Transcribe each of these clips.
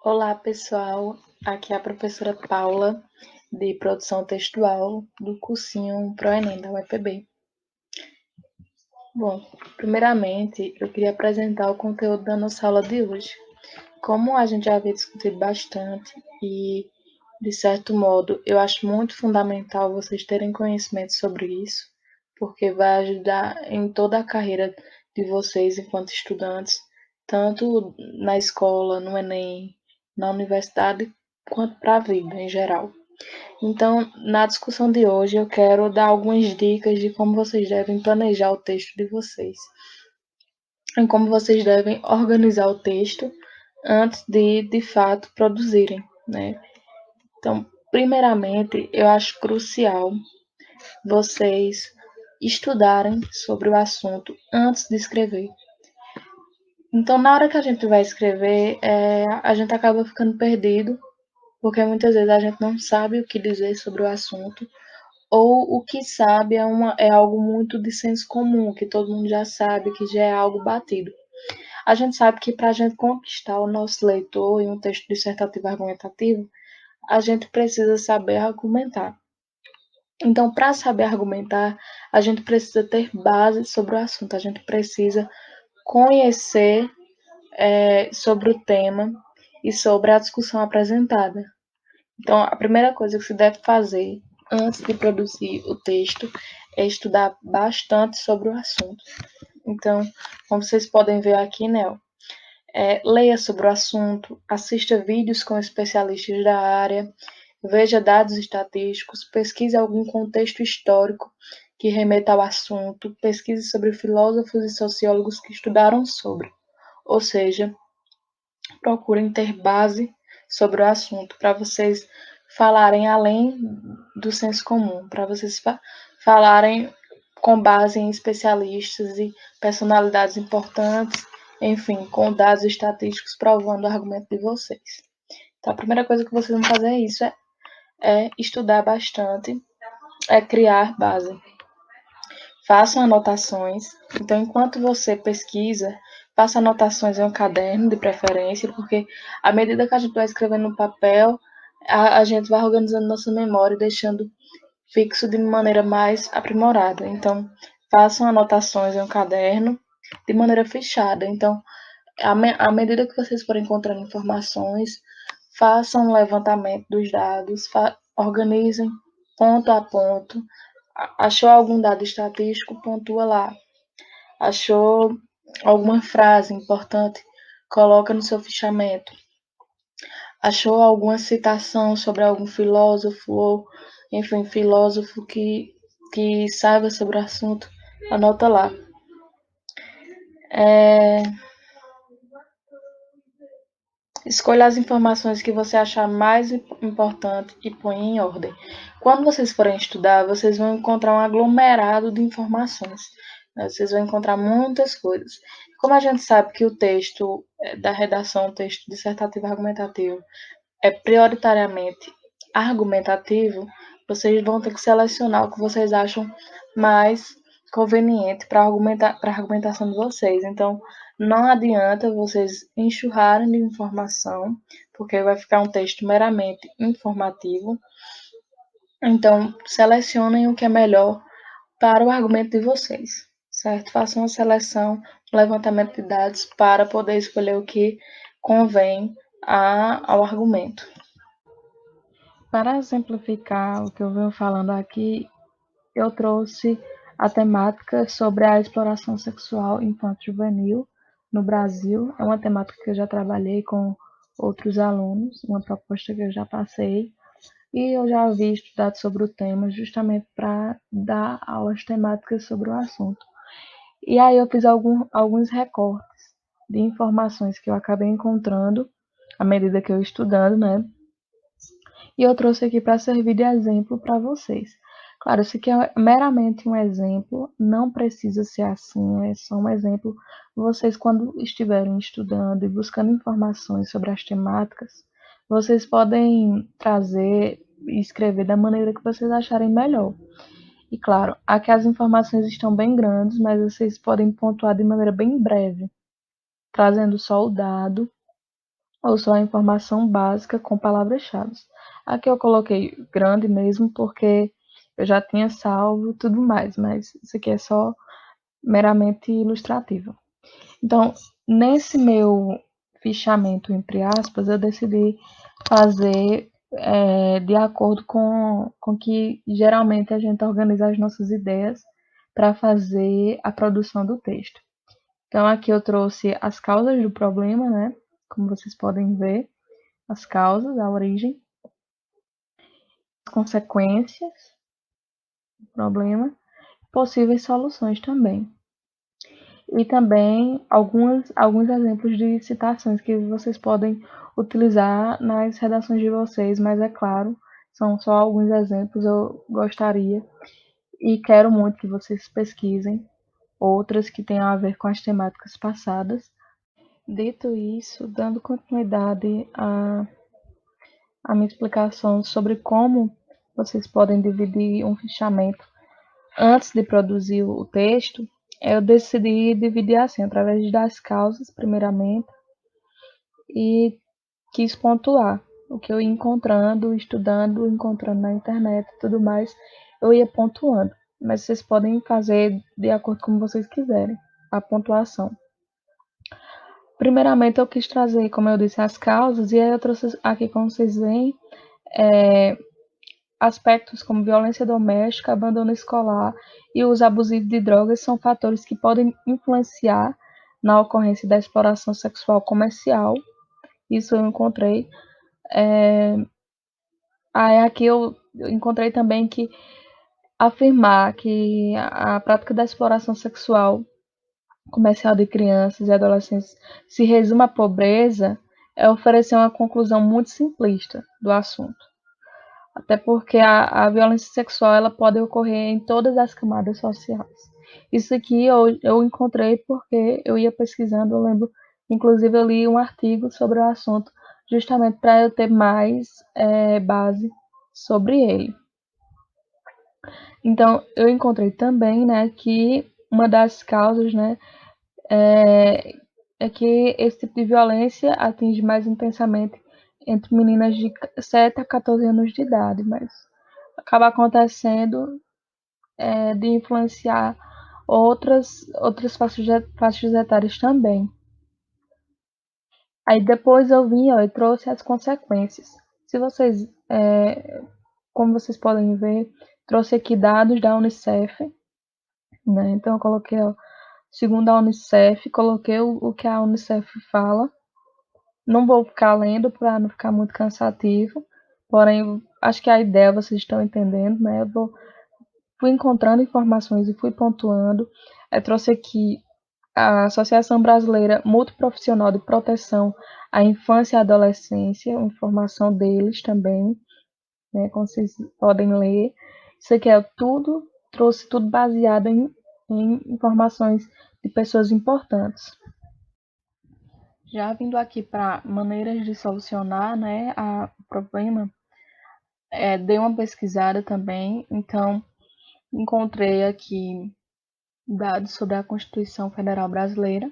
Olá, pessoal. Aqui é a professora Paula, de Produção Textual, do cursinho ProEnem da UEPB. Bom, primeiramente, eu queria apresentar o conteúdo da nossa aula de hoje. Como a gente já havia discutido bastante e, de certo modo, eu acho muito fundamental vocês terem conhecimento sobre isso, porque vai ajudar em toda a carreira de vocês enquanto estudantes, tanto na escola, no Enem, na universidade, quanto para a vida em geral. Então, na discussão de hoje, eu quero dar algumas dicas de como vocês devem planejar o texto de vocês, em como vocês devem organizar o texto antes de fato, produzirem, né? Então, primeiramente, eu acho crucial vocês estudarem sobre o assunto antes de escrever. Então, na hora que a gente vai escrever, a gente acaba ficando perdido, porque muitas vezes a gente não sabe o que dizer sobre o assunto, ou o que sabe é algo muito de senso comum, que todo mundo já sabe, que já é algo batido. A gente sabe que para a gente conquistar o nosso leitor em um texto dissertativo argumentativo, a gente precisa saber argumentar. Então, para saber argumentar, a gente precisa ter base sobre o assunto, a gente precisa conhecer sobre o tema e sobre a discussão apresentada. Então, a primeira coisa que se deve fazer antes de produzir o texto é estudar bastante sobre o assunto. Então, como vocês podem ver aqui, né, leia sobre o assunto, assista vídeos com especialistas da área, veja dados estatísticos, pesquise algum contexto histórico que remeta ao assunto, pesquise sobre filósofos e sociólogos que estudaram sobre. Ou seja, procurem ter base sobre o assunto para vocês falarem além do senso comum, para vocês falarem com base em especialistas e personalidades importantes, enfim, com dados estatísticos provando o argumento de vocês. Então, a primeira coisa que vocês vão fazer é isso, é estudar bastante, é criar base. Façam anotações. Então, enquanto você pesquisa, faça anotações em um caderno, de preferência, porque à medida que a gente vai escrevendo no papel, a gente vai organizando nossa memória e deixando fixo de maneira mais aprimorada. Então, façam anotações em um caderno de maneira fechada. Então, à medida que vocês forem encontrando informações, façam um levantamento dos dados, organizem ponto a ponto. Achou algum dado estatístico, pontua lá. Achou alguma frase importante, coloca no seu fichamento. Achou alguma citação sobre algum filósofo ou, enfim, filósofo que saiba sobre o assunto, anota lá. Escolha as informações que você achar mais importante e ponha em ordem. Quando vocês forem estudar, vocês vão encontrar um aglomerado de informações, né? Vocês vão encontrar muitas coisas. Como a gente sabe que o texto da redação, o texto dissertativo argumentativo, é prioritariamente argumentativo, vocês vão ter que selecionar o que vocês acham mais conveniente para a argumentação de vocês. Então, não adianta vocês enxurrarem de informação, porque vai ficar um texto meramente informativo. Então, selecionem o que é melhor para o argumento de vocês, certo? Façam uma seleção, um levantamento de dados para poder escolher o que convém ao argumento. Para exemplificar o que eu venho falando aqui, eu trouxe a temática sobre a exploração sexual infanto-juvenil no Brasil. É uma temática que eu já trabalhei com outros alunos, uma proposta que eu já passei, e eu já havia estudado sobre o tema justamente para dar aulas temáticas sobre o assunto. E aí eu fiz alguns recortes de informações que eu acabei encontrando à medida que eu ia estudando, né? E eu trouxe aqui para servir de exemplo para vocês. Claro, isso aqui é meramente um exemplo, não precisa ser assim, é só um exemplo. Vocês, quando estiverem estudando e buscando informações sobre as temáticas, vocês podem trazer e escrever da maneira que vocês acharem melhor. E claro, aqui as informações estão bem grandes, mas vocês podem pontuar de maneira bem breve, trazendo só o dado ou só a informação básica com palavras-chave. Aqui eu coloquei grande mesmo porque eu já tinha salvo tudo mais, mas isso aqui é só meramente ilustrativo. Então, nesse meu fichamento, entre aspas, eu decidi fazer de acordo com que geralmente a gente organiza as nossas ideias para fazer a produção do texto. Então, aqui eu trouxe as causas do problema, né? Como vocês podem ver, as causas, a origem, as consequências do problema, possíveis soluções também. E também alguns exemplos de citações que vocês podem utilizar nas redações de vocês, mas é claro, são só alguns exemplos. Eu gostaria e quero muito que vocês pesquisem outras que tenham a ver com as temáticas passadas. Dito isso, dando continuidade à minha explicação sobre como vocês podem dividir um fichamento antes de produzir o texto, eu decidi dividir assim, através das causas, primeiramente, e quis pontuar o que eu ia encontrando, estudando, encontrando na internet e tudo mais, eu ia pontuando. Mas vocês podem fazer de acordo com vocês quiserem, a pontuação. Primeiramente, eu quis trazer, como eu disse, as causas, e aí eu trouxe aqui, como vocês veem, aspectos como violência doméstica, abandono escolar e uso abusivo de drogas são fatores que podem influenciar na ocorrência da exploração sexual comercial. Isso eu encontrei. Aí aqui eu encontrei também que afirmar que a prática da exploração sexual comercial de crianças e adolescentes se resume à pobreza é oferecer uma conclusão muito simplista do assunto. Até porque a violência sexual ela pode ocorrer em todas as camadas sociais. Isso aqui eu encontrei porque eu ia pesquisando, eu lembro, inclusive eu li um artigo sobre o assunto, justamente para eu ter mais base sobre ele. Então, eu encontrei também, né, que uma das causas, né, é que esse tipo de violência atinge mais intensamente entre meninas de 7 a 14 anos de idade, mas acaba acontecendo de influenciar outras faixas etárias também. Aí depois eu vim ó, e trouxe as consequências. Se vocês, como vocês podem ver, trouxe aqui dados da Unicef, né? Então eu coloquei, ó, segundo a Unicef, coloquei o que a Unicef fala. Não vou ficar lendo para não ficar muito cansativo, porém acho que a ideia vocês estão entendendo, né? Fui encontrando informações e fui pontuando. Eu trouxe aqui a Associação Brasileira Multiprofissional de Proteção à Infância e Adolescência, informação deles também, né, como vocês podem ler. Isso aqui é tudo, trouxe tudo baseado em informações de pessoas importantes. Já vindo aqui para maneiras de solucionar, né, o problema, dei uma pesquisada também, então encontrei aqui dados sobre a Constituição Federal Brasileira.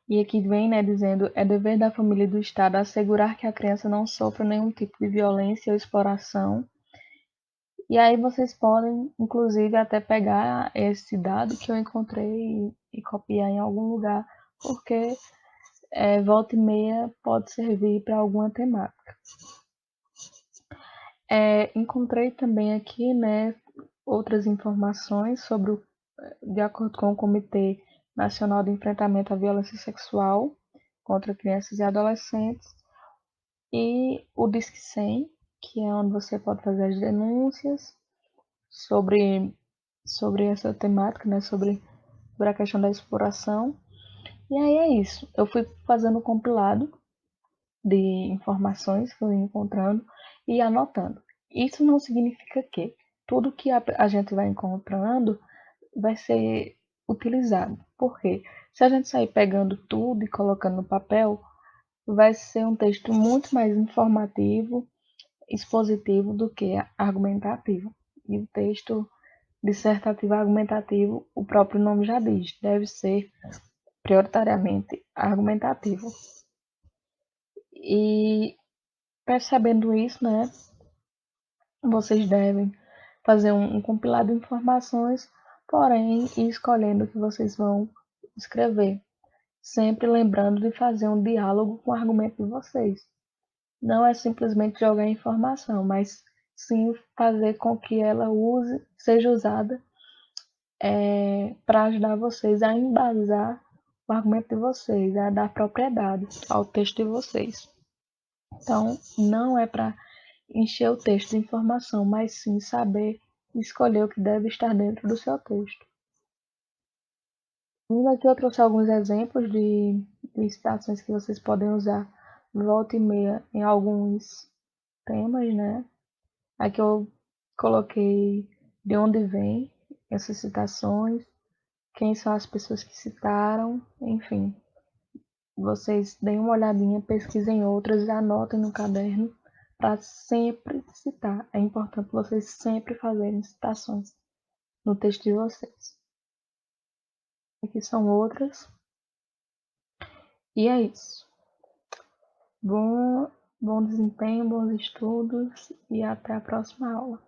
E aqui vem, né, dizendo, é dever da família e do Estado assegurar que a criança não sofra nenhum tipo de violência ou exploração. E aí vocês podem, inclusive, até pegar esse dado que eu encontrei e copiar em algum lugar, porque volta e meia pode servir para alguma temática. Encontrei também aqui, né, outras informações sobre, de acordo com o Comitê Nacional de Enfrentamento à Violência Sexual contra Crianças e Adolescentes, e o Disque 100, que é onde você pode fazer as denúncias sobre essa temática, né, sobre a questão da exploração. E aí é isso. Eu fui fazendo um compilado de informações que eu ia encontrando e anotando. Isso não significa que tudo que a gente vai encontrando vai ser utilizado. Por quê? Se a gente sair pegando tudo e colocando no papel, vai ser um texto muito mais informativo, expositivo do que argumentativo. E o texto dissertativo argumentativo, o próprio nome já diz, deve ser prioritariamente argumentativo. E percebendo isso, né, vocês devem fazer um compilado de informações, porém, ir escolhendo o que vocês vão escrever, sempre lembrando de fazer um diálogo com o argumento de vocês. Não é simplesmente jogar informação, mas sim fazer com que ela seja usada para ajudar vocês a embasar o argumento de vocês, a dar propriedade ao texto de vocês. Então, não é para encher o texto de informação, mas sim saber escolher o que deve estar dentro do seu texto. E aqui eu trouxe alguns exemplos de citações que vocês podem usar volta e meia em alguns temas, né? Aqui eu coloquei de onde vem essas citações, quem são as pessoas que citaram, enfim. Vocês deem uma olhadinha, pesquisem outras, anotem no caderno para sempre citar. É importante vocês sempre fazerem citações no texto de vocês. Aqui são outras. E é isso. Bom desempenho, bons estudos e até a próxima aula.